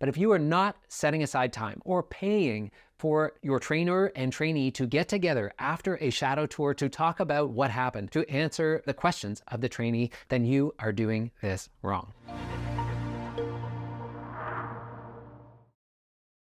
But if you are not setting aside time or paying for your trainer and trainee to get together after a shadow tour to talk about what happened, to answer the questions of the trainee, then you are doing this wrong.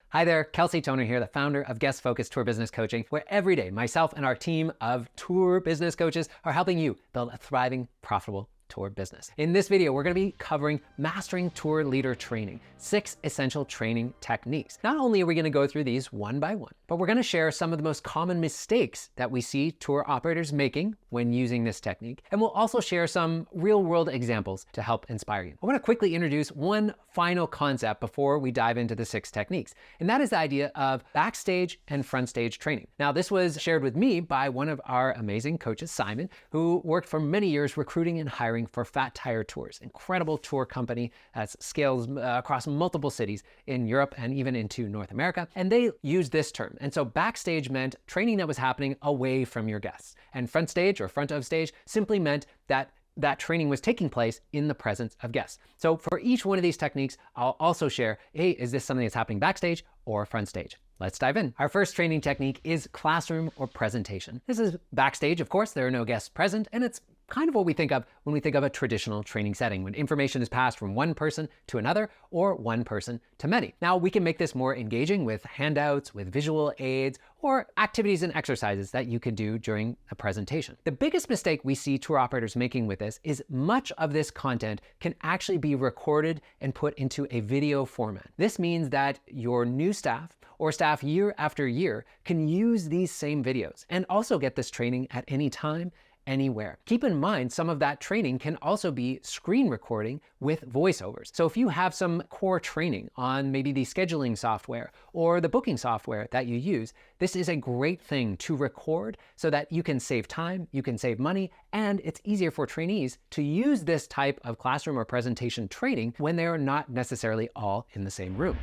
Hi there, Kelsey Toner here, the founder of Guest Focused Tour Business Coaching, where every day myself and our team of tour business coaches are helping you build a thriving, profitable tour business. In this video, we're going to be covering mastering tour leader training, 6 essential training techniques. Not only are we going to go through these one by one, but we're going to share some of the most common mistakes that we see tour operators making when using this technique. And we'll also share some real world examples to help inspire you. I want to quickly introduce one final concept before we dive into the 6 techniques. And that is the idea of backstage and front stage training. Now, this was shared with me by one of our amazing coaches, Simon, who worked for many years recruiting and hiring for Fat Tire Tours, incredible tour company that scales across multiple cities in Europe and even into North America. And they used this term. And so backstage meant training that was happening away from your guests. And front stage or front of stage simply meant that that training was taking place in the presence of guests. So for each one of these techniques, I'll also share, hey, is this something that's happening backstage or front stage? Let's dive in. Our first training technique is classroom or presentation. This is backstage, of course, there are no guests present, and it's kind of what we think of when we think of a traditional training setting, when information is passed from one person to another or one person to many. Now, we can make this more engaging with handouts, with visual aids, or activities and exercises that you could do during a presentation. The biggest mistake we see tour operators making with this is much of this content can actually be recorded and put into a video format. This means that your new staff or staff year after year can use these same videos and also get this training at any time, anywhere. Keep in mind, some of that training can also be screen recording with voiceovers. So if you have some core training on maybe the scheduling software or the booking software that you use, this is a great thing to record so that you can save time, you can save money, and it's easier for trainees to use this type of classroom or presentation training when they are not necessarily all in the same room.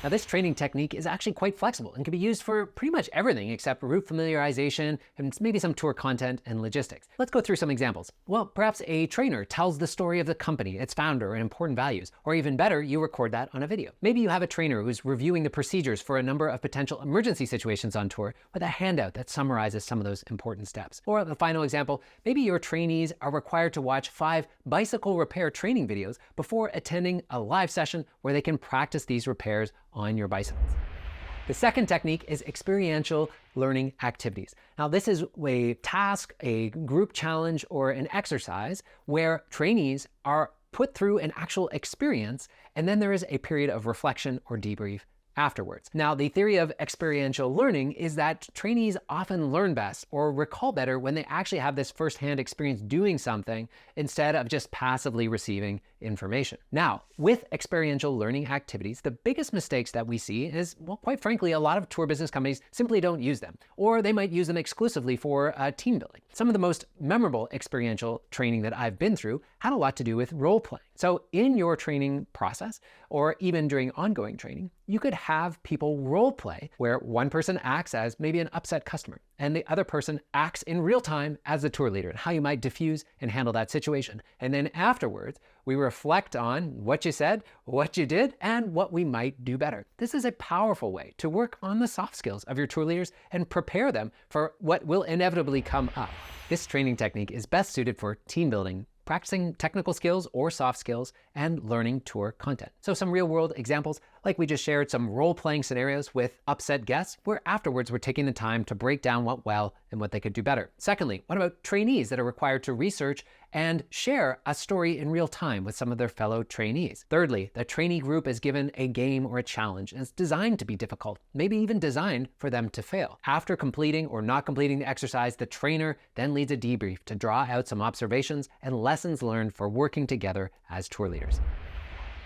Now, this training technique is actually quite flexible and can be used for pretty much everything except route familiarization and maybe some tour content and logistics. Let's go through some examples. Well, perhaps a trainer tells the story of the company, its founder, and important values, or even better, you record that on a video. Maybe you have a trainer who's reviewing the procedures for a number of potential emergency situations on tour with a handout that summarizes some of those important steps. Or the final example, maybe your trainees are required to watch 5 bicycle repair training videos before attending a live session where they can practice these repairs on your bicycles. The second technique is experiential learning activities. Now, this is a task, a group challenge, or an exercise where trainees are put through an actual experience, and then there is a period of reflection or debrief afterwards. Now, the theory of experiential learning is that trainees often learn best or recall better when they actually have this firsthand experience doing something instead of just passively receiving information. Now, with experiential learning activities, the biggest mistakes that we see is, well, quite frankly, a lot of tour business companies simply don't use them, or they might use them exclusively for team building. Some of the most memorable experiential training that I've been through had a lot to do with role playing. So in your training process, or even during ongoing training, you could have people role play where one person acts as maybe an upset customer and the other person acts in real time as the tour leader and how you might diffuse and handle that situation. And then afterwards, we reflect on what you said, what you did, and what we might do better. This is a powerful way to work on the soft skills of your tour leaders and prepare them for what will inevitably come up. This training technique is best suited for team building, practicing technical skills or soft skills, and learning tour content. So some real world examples, like we just shared some role-playing scenarios with upset guests, where afterwards we're taking the time to break down what well and what they could do better. Secondly, what about trainees that are required to research and share a story in real time with some of their fellow trainees? Thirdly, the trainee group is given a game or a challenge, and it's designed to be difficult, maybe even designed for them to fail. After completing or not completing the exercise, the trainer then leads a debrief to draw out some observations and lessons learned for working together as tour leaders.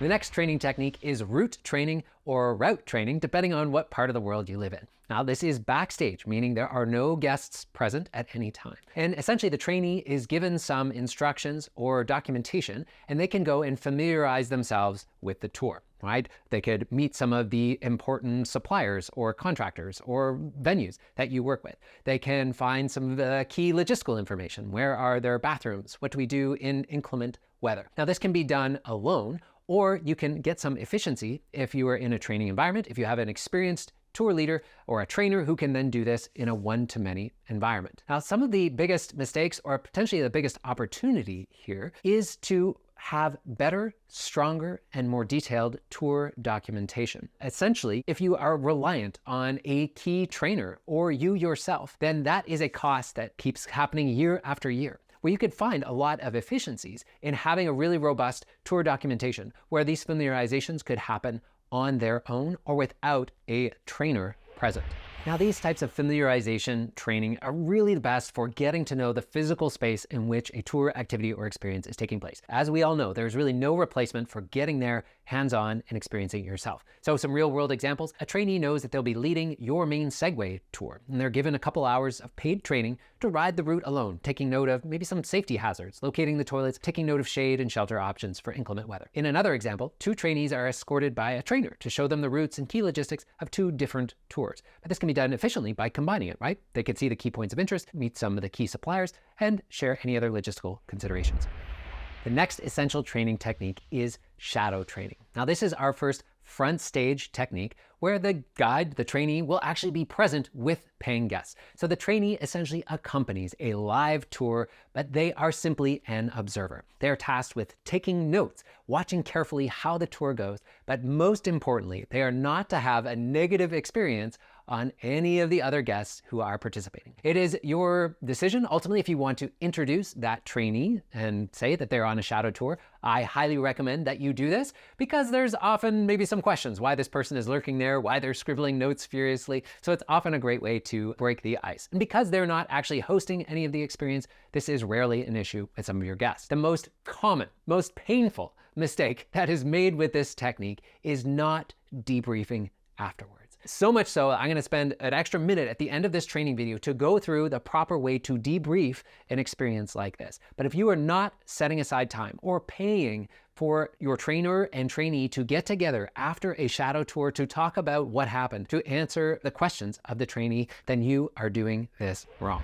The next training technique is route training or route training, depending on what part of the world you live in. Now, this is backstage, meaning there are no guests present at any time. And essentially, the trainee is given some instructions or documentation, and they can go and familiarize themselves with the tour, right? They could meet some of the important suppliers or contractors or venues that you work with. They can find some of the key logistical information. Where are their bathrooms? What do we do in inclement weather? Now, this can be done alone, or you can get some efficiency if you are in a training environment, if you have an experienced tour leader or a trainer who can then do this in a one-to-many environment. Now, some of the biggest mistakes or potentially the biggest opportunity here is to have better, stronger, and more detailed tour documentation. Essentially, if you are reliant on a key trainer or you yourself, then that is a cost that keeps happening year after year, where you could find a lot of efficiencies in having a really robust tour documentation where these familiarizations could happen on their own or without a trainer present. Now, these types of familiarization training are really the best for getting to know the physical space in which a tour activity or experience is taking place. As we all know, there's really no replacement for getting there hands-on and experiencing it yourself. So some real-world examples: a trainee knows that they'll be leading your main Segway tour, and they're given a couple hours of paid training to ride the route alone, taking note of maybe some safety hazards, locating the toilets, taking note of shade and shelter options for inclement weather. In another example, 2 trainees are escorted by a trainer to show them the routes and key logistics of 2 different tours. But this can be done efficiently by combining it, right? They could see the key points of interest, meet some of the key suppliers, and share any other logistical considerations. The next essential training technique is shadow training. Now, this is our first front stage technique where the guide, the trainee, will actually be present with paying guests. So the trainee essentially accompanies a live tour, but they are simply an observer. They are tasked with taking notes, watching carefully how the tour goes, but most importantly, they are not to have a negative experience on any of the other guests who are participating. It is your decision, ultimately, if you want to introduce that trainee and say that they're on a shadow tour. I highly recommend that you do this because there's often maybe some questions why this person is lurking there, why they're scribbling notes furiously. So it's often a great way to break the ice. And because they're not actually hosting any of the experience, this is rarely an issue with some of your guests. The most common, most painful mistake that is made with this technique is not debriefing afterwards. So much so, I'm going to spend an extra minute at the end of this training video to go through the proper way to debrief an experience like this. But if you are not setting aside time or paying for your trainer and trainee to get together after a shadow tour to talk about what happened, to answer the questions of the trainee, then you are doing this wrong.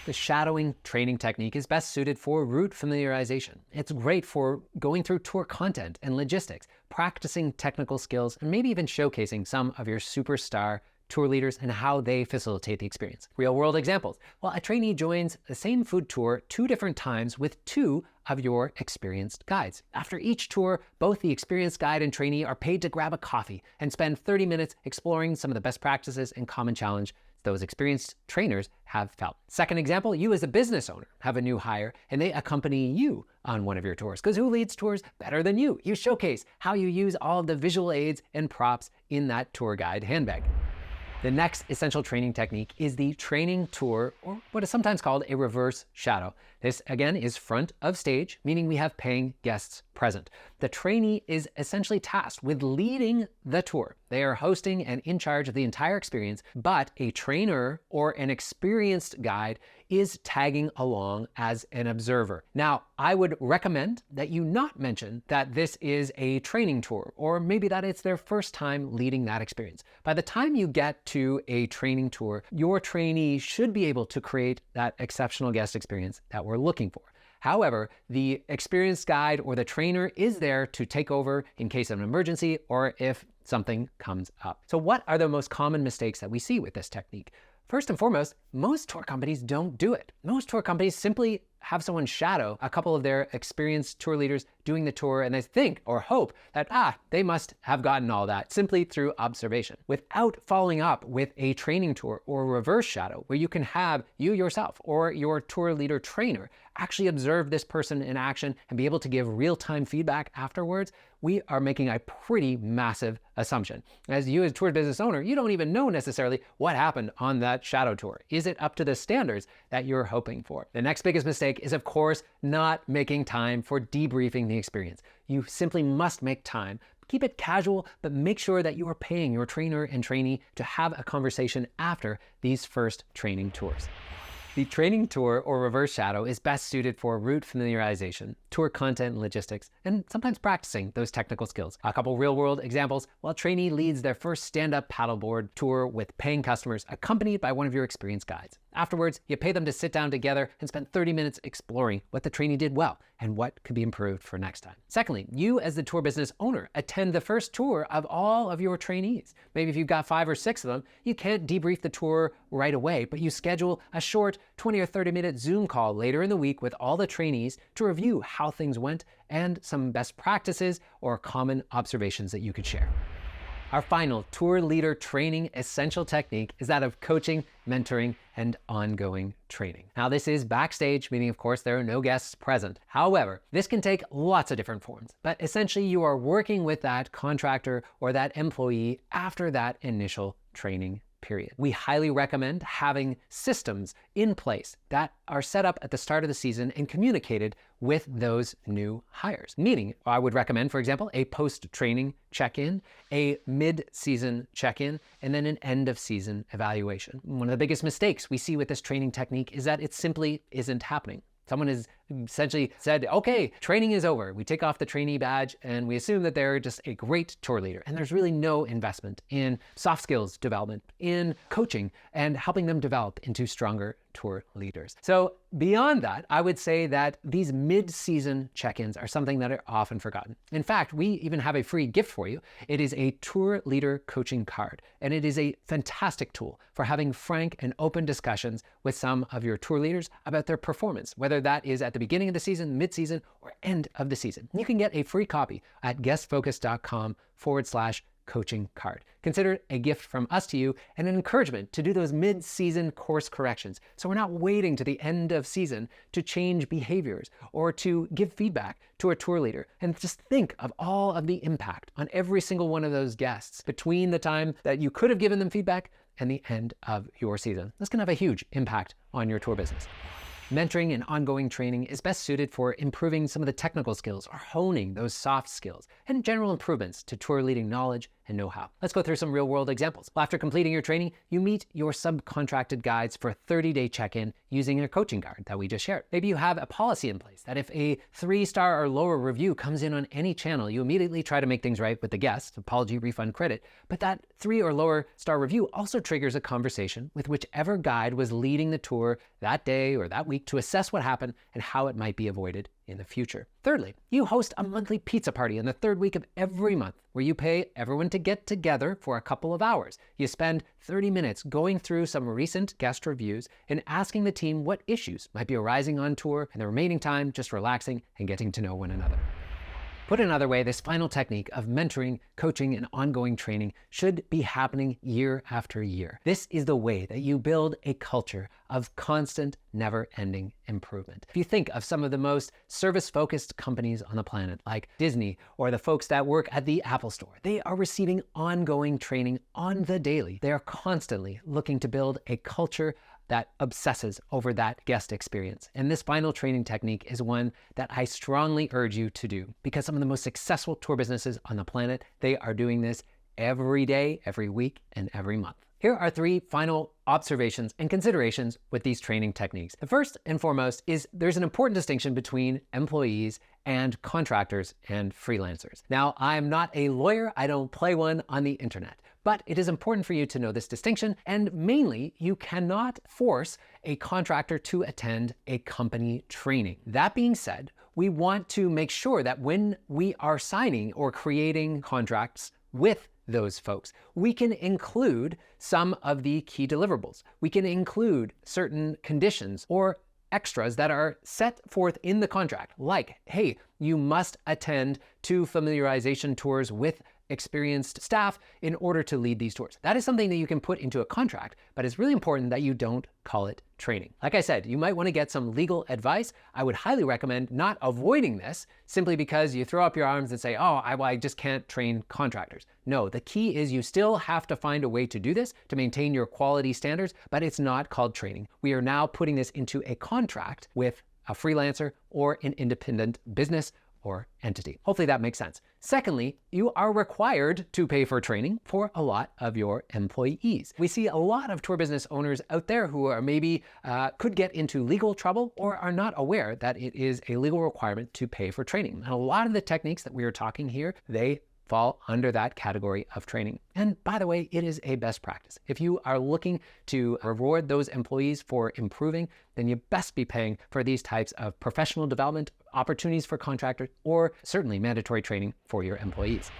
The shadowing training technique is best suited for route familiarization. It's great for going through tour content and logistics, practicing technical skills, and maybe even showcasing some of your superstar tour leaders and how they facilitate the experience. Real world examples. Well, a trainee joins the same food tour 2 different times with 2 of your experienced guides. After each tour, both the experienced guide and trainee are paid to grab a coffee and spend 30 minutes exploring some of the best practices and common challenge those experienced trainers have felt. Second example, you as a business owner have a new hire and they accompany you on one of your tours, because who leads tours better than you? You showcase how you use all of the visual aids and props in that tour guide handbag. The next essential training technique is the training tour, or what is sometimes called a reverse shadow. This, again, is front of stage, meaning we have paying guests present. The trainee is essentially tasked with leading the tour. They are hosting and in charge of the entire experience, but a trainer or an experienced guide is tagging along as an observer. Now, I would recommend that you not mention that this is a training tour, or maybe that it's their first time leading that experience. By the time you get to a training tour, your trainee should be able to create that exceptional guest experience that we're looking for. However, the experienced guide or the trainer is there to take over in case of an emergency or if something comes up. So what are the most common mistakes that we see with this technique? First and foremost, most tour companies don't do it. Most tour companies simply have someone shadow a couple of their experienced tour leaders doing the tour, and they think or hope that, they must have gotten all that simply through observation, without following up with a training tour or reverse shadow where you can have you yourself or your tour leader trainer actually observe this person in action and be able to give real-time feedback afterwards. We are making a pretty massive assumption. As you as a tour business owner, you don't even know necessarily what happened on that shadow tour. Is it up to the standards that you're hoping for? The next biggest mistake is, of course, not making time for debriefing the experience. You simply must make time. Keep it casual, but make sure that you are paying your trainer and trainee to have a conversation after these first training tours. The training tour or reverse shadow is best suited for route familiarization, tour content and logistics, and sometimes practicing those technical skills. A couple real-world examples: while a trainee leads their first stand-up paddleboard tour with paying customers accompanied by one of your experienced guides. Afterwards, you pay them to sit down together and spend 30 minutes exploring what the trainee did well and what could be improved for next time. Secondly, you as the tour business owner attend the first tour of all of your trainees. Maybe if you've got 5 or 6 of them, you can't debrief the tour right away, but you schedule a short 20 or 30-minute Zoom call later in the week with all the trainees to review how things went and some best practices or common observations that you could share. Our final tour leader training essential technique is that of coaching, mentoring, and ongoing training. Now, this is backstage, meaning of course there are no guests present. However, this can take lots of different forms, but essentially you are working with that contractor or that employee after that initial training period. We highly recommend having systems in place that are set up at the start of the season and communicated with those new hires. Meaning, I would recommend, for example, a post-training check-in, a mid-season check-in, and then an end-of-season evaluation. One of the biggest mistakes we see with this training technique is that it simply isn't happening. Someone has essentially said, okay, training is over. We take off the trainee badge and we assume that they're just a great tour leader. And there's really no investment in soft skills development, in coaching, and helping them develop into stronger tour leaders. So beyond that, I would say that these mid-season check-ins are something that are often forgotten. In fact, we even have a free gift for you. It is a tour leader coaching card, and it is a fantastic tool for having frank and open discussions with some of your tour leaders about their performance, whether that is at the beginning of the season, mid-season, or end of the season. You can get a free copy at guestfocus.com/coaching card. Consider it a gift from us to you and an encouragement to do those mid-season course corrections. So we're not waiting to the end of season to change behaviors or to give feedback to a tour leader. And just think of all of the impact on every single one of those guests between the time that you could have given them feedback and the end of your season. This can have a huge impact on your tour business. Mentoring and ongoing training is best suited for improving some of the technical skills or honing those soft skills and general improvements to tour leading knowledge and know-how. Let's go through some real-world examples. After completing your training, you meet your subcontracted guides for a 30-day check-in using a coaching card that we just shared. Maybe you have a policy in place that if a 3-star or lower review comes in on any channel, you immediately try to make things right with the guest, apology, refund, credit. But that 3 or lower star review also triggers a conversation with whichever guide was leading the tour that day or that week to assess what happened and how it might be avoided in the future. Thirdly, you host a monthly pizza party in the 3rd week of every month where you pay everyone to get together for a couple of hours. You spend 30 minutes going through some recent guest reviews and asking the team what issues might be arising on tour, and the remaining time just relaxing and getting to know one another. Put another way, this final technique of mentoring, coaching, and ongoing training should be happening year after year. This is the way that you build a culture of constant, never-ending improvement. If you think of some of the most service-focused companies on the planet, like Disney or the folks that work at the Apple Store, they are receiving ongoing training on the daily. They are constantly looking to build a culture that obsesses over that guest experience. And this final training technique is one that I strongly urge you to do, because some of the most successful tour businesses on the planet, they are doing this every day, every week, and every month. Here are 3 final observations and considerations with these training techniques. The first and foremost is there's an important distinction between employees and contractors and freelancers. Now, I'm not a lawyer, I don't play one on the internet, but it is important for you to know this distinction, and mainly, you cannot force a contractor to attend a company training. That being said, we want to make sure that when we are signing or creating contracts with those folks, we can include some of the key deliverables. We can include certain conditions or extras that are set forth in the contract, like, hey, you must attend 2 familiarization tours with experienced staff in order to lead these tours. That is something that you can put into a contract, but it's really important that you don't call it training. Like I said, you might want to get some legal advice. I would highly recommend not avoiding this simply because you throw up your arms and say, oh, I just can't train contractors. No, the key is you still have to find a way to do this to maintain your quality standards, but it's not called training. We are now putting this into a contract with a freelancer or an independent business or entity. Hopefully that makes sense. Secondly, you are required to pay for training for a lot of your employees. We see a lot of tour business owners out there who are maybe could get into legal trouble or are not aware that it is a legal requirement to pay for training. And a lot of the techniques that we are talking here, they fall under that category of training. And by the way, it is a best practice. If you are looking to reward those employees for improving, then you best be paying for these types of professional development opportunities for contractors, or certainly mandatory training for your employees.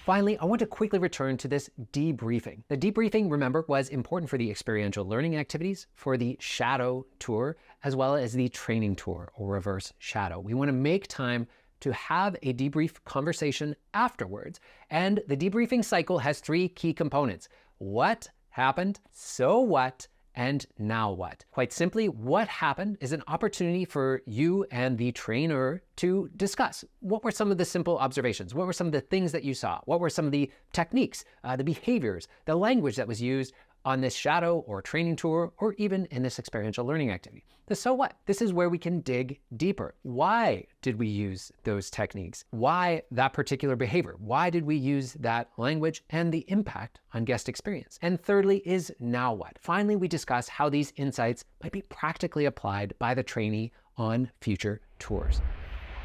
Finally, I want to quickly return to this debriefing. The debriefing, remember, was important for the experiential learning activities, for the shadow tour, as well as the training tour or reverse shadow. We want to make time to have a debrief conversation afterwards. And the debriefing cycle has 3 key components: what happened, so what, and now what. Quite simply, what happened is an opportunity for you and the trainer to discuss what were some of the simple observations, what were some of the things that you saw, what were some of the techniques, the behaviors, the language that was used on this shadow or training tour, or even in this experiential learning activity. The so what? This is where we can dig deeper. Why did we use those techniques? Why that particular behavior? Why did we use that language, and the impact on guest experience? And thirdly is now what? Finally, we discuss how these insights might be practically applied by the trainee on future tours.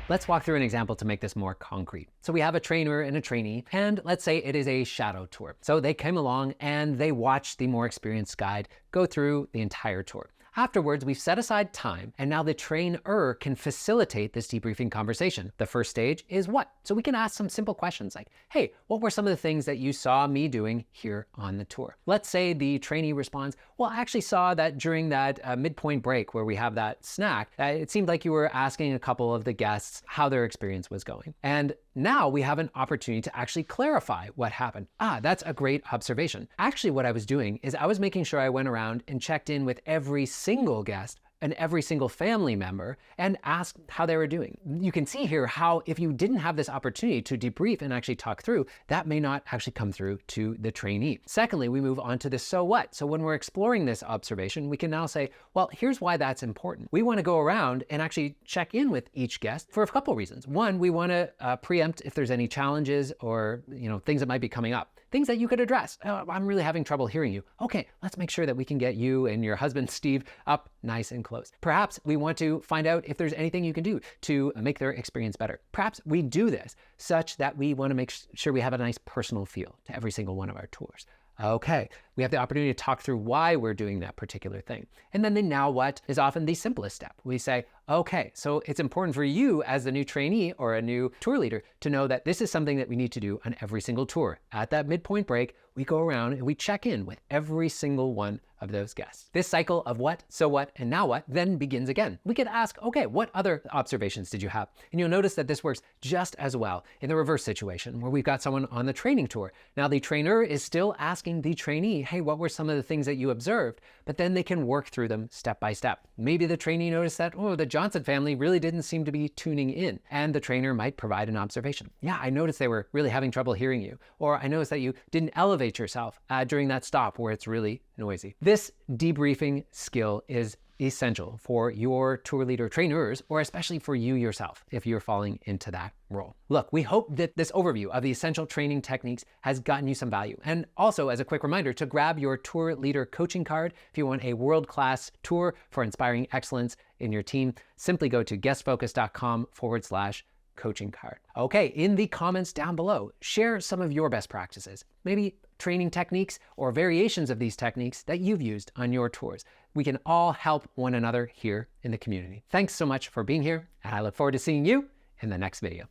Let's walk through an example to make this more concrete. So we have a trainer and a trainee, and let's say it is a shadow tour. So they came along and they watched the more experienced guide go through the entire tour. Afterwards, we've set aside time, and now the trainer can facilitate this debriefing conversation. The first stage is what? So we can ask some simple questions like, hey, what were some of the things that you saw me doing here on the tour? Let's say the trainee responds, well, I actually saw that during that midpoint break where we have that snack, it seemed like you were asking a couple of the guests how their experience was going. And now we have an opportunity to actually clarify what happened. That's a great observation. Actually, what I was doing is I was making sure I went around and checked in with every single guest and every single family member and asked how they were doing. You can see here how if you didn't have this opportunity to debrief and actually talk through, that may not actually come through to the trainee. Secondly, we move on to the so what. So when we're exploring this observation, we can now say, well, here's why that's important. We want to go around and actually check in with each guest for a couple reasons. One, we want to preempt if there's any challenges or things that might be coming up. Things that you could address. Oh, I'm really having trouble hearing you. Okay, let's make sure that we can get you and your husband, Steve, up nice and close. Perhaps we want to find out if there's anything you can do to make their experience better. Perhaps we do this such that we want to make sure we have a nice personal feel to every single one of our tours. Okay, we have the opportunity to talk through why we're doing that particular thing. And then the now what is often the simplest step. We say, okay, so it's important for you as the new trainee or a new tour leader to know that this is something that we need to do on every single tour. At that midpoint break, we go around and we check in with every single one of those guests. This cycle of what, so what, and now what then begins again. We could ask, okay, what other observations did you have? And you'll notice that this works just as well in the reverse situation where we've got someone on the training tour. Now the trainer is still asking the trainee, hey, what were some of the things that you observed? But then they can work through them step by step. Maybe the trainee noticed that, oh, the Johnson family really didn't seem to be tuning in. And the trainer might provide an observation. Yeah, I noticed they were really having trouble hearing you. Or I noticed that you didn't elevate yourself during that stop where it's really noisy. This debriefing skill is essential for your tour leader trainers, or especially for you yourself if you're falling into that role. Look, we hope that this overview of the essential training techniques has gotten you some value. And also, as a quick reminder, to grab your tour leader coaching card if you want a world-class tour for inspiring excellence in your team, simply go to guestfocus.com/coaching card. Okay, in the comments down below, share some of your best practices, maybe training techniques or variations of these techniques that you've used on your tours. We can all help one another here in the community. Thanks so much for being here, and I look forward to seeing you in the next video.